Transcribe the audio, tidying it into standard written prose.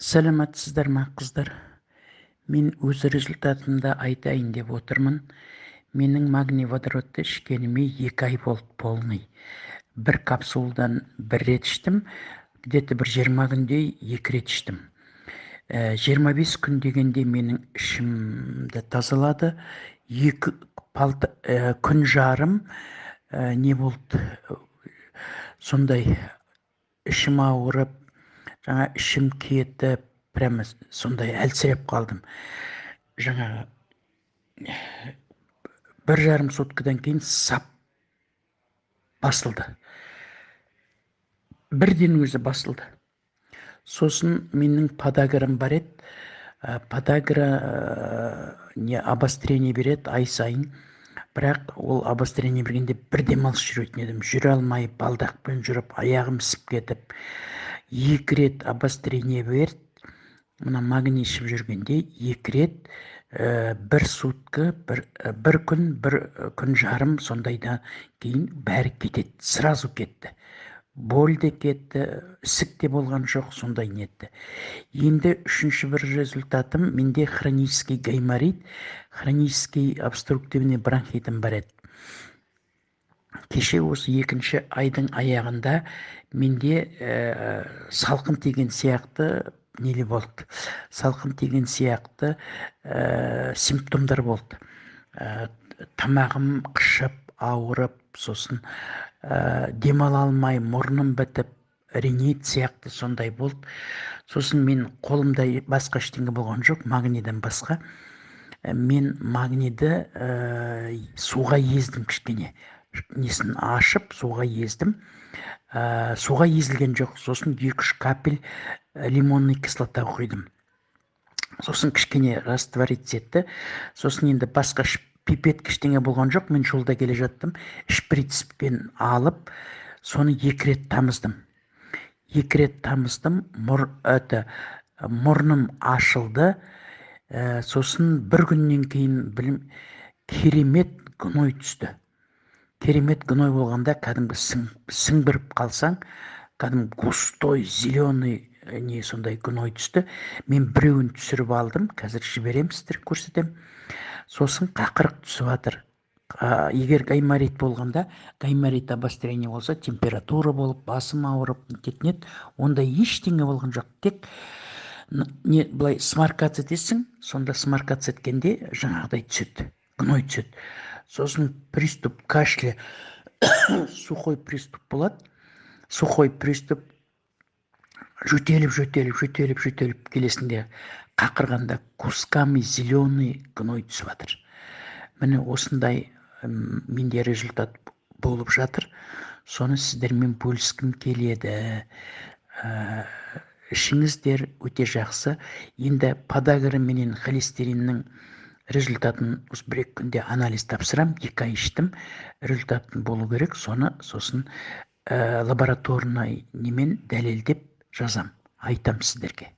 Сәлеметсіздер ма қыздар? Мен өз результатымды айтайын деп отырмын. Менің магний водородты ішкеніме 2 ай болды полный. Бір капсулдан 1 рет іштім, где-то бір 20 күнде 2 рет іштім. 25 күн дегенде менің ішімді тазалады. 2 күн жарым не болды? Сондай ішім ауырып, жаңа ішім кетіп, прямо сондай әлсіреп қалдым. Жаңа 1,5 суткадан кейін сап басылды. Бірден өзі басылды. Сосын менің подаграм бар еді. Подагра обострение береді ай сайын. Бірақ ол обострение бергенде бір демалыс жүретін едім. Жүре алмай, балдақпен жүріп, аяғым ісіп кетіп. 2 рет обострение берді. Мына магний ішіп жүргенде 2 рет 1 сутка, 1 күн, 1 күн жарым сондайда кейін бәрі кетеді. Сразу кетті. Боль де кетті, ісік те болған жоқ, сондай нетті. Енді үшінші бір результатым, менде хронический гайморит, хронический обструктивный бронхитім бар еді. Кеше осы 2-ші айдың аяғында менде салқын тиген сияқты нелі болды. Салқын тиген сияқты симптомдар болды. Тамағым қышып, ауырып, сосын демала алмай, мұрным бітіп, ринит сияқты сондай болды. Сосын мен қолымда басқа ештеңе болған жоқ, магнийден басқа. Мен магнийді суға ездім кішкене. Несін ашып, суға ездім. Суға езілген жоқ. Сосын 2-3 капель лимонный кислота құйдым. Сосын кішкене растворить етті. Сосын енді басқа пипет кішкене болған жоқ. Мен жолда келе жаттым. Шприцпен алып, соны 2 рет тамыздым. 2 рет тамыздым. Мұрным ашылды. Сосын 1 күннен кейін керемет гной түсті. Керемет гной болғанда кәдімгі сіңбіріп қалсаң, кәдімгі густой, зеленый не сондай гной түсті. Мен біреуін түсіріп алдым, қазір жіберем, сіздер көрсетем. Сосын қақырық түсіп жатыр. Егер гайморит болғанда, гайморит обострение болса, температура болып, басым ауырып кетінеді, онда ештеңе болған жоқ. Тек былай сморкаться етесің, сонда сморкаться еткенде жаңағыдай түседі, гной түседі. Сосын приступ кашля, сухой приступ болады. Сухой приступ жөтеліп келесінде қақырғанда кусками зеленый гной түсіп жатыр. Міне осындай менде результат болып жатыр. Соны сіздермен бөліскім келеді. Ішіңіздер өте жақсы. Енді подагра менен холестериннің результатын осы 1-2 күнде анализ тапсырам. 2 ай іштім. Результатын болу керек. Сосын лабораторный немен дәлелдеп жазам. Айтам сіздерге.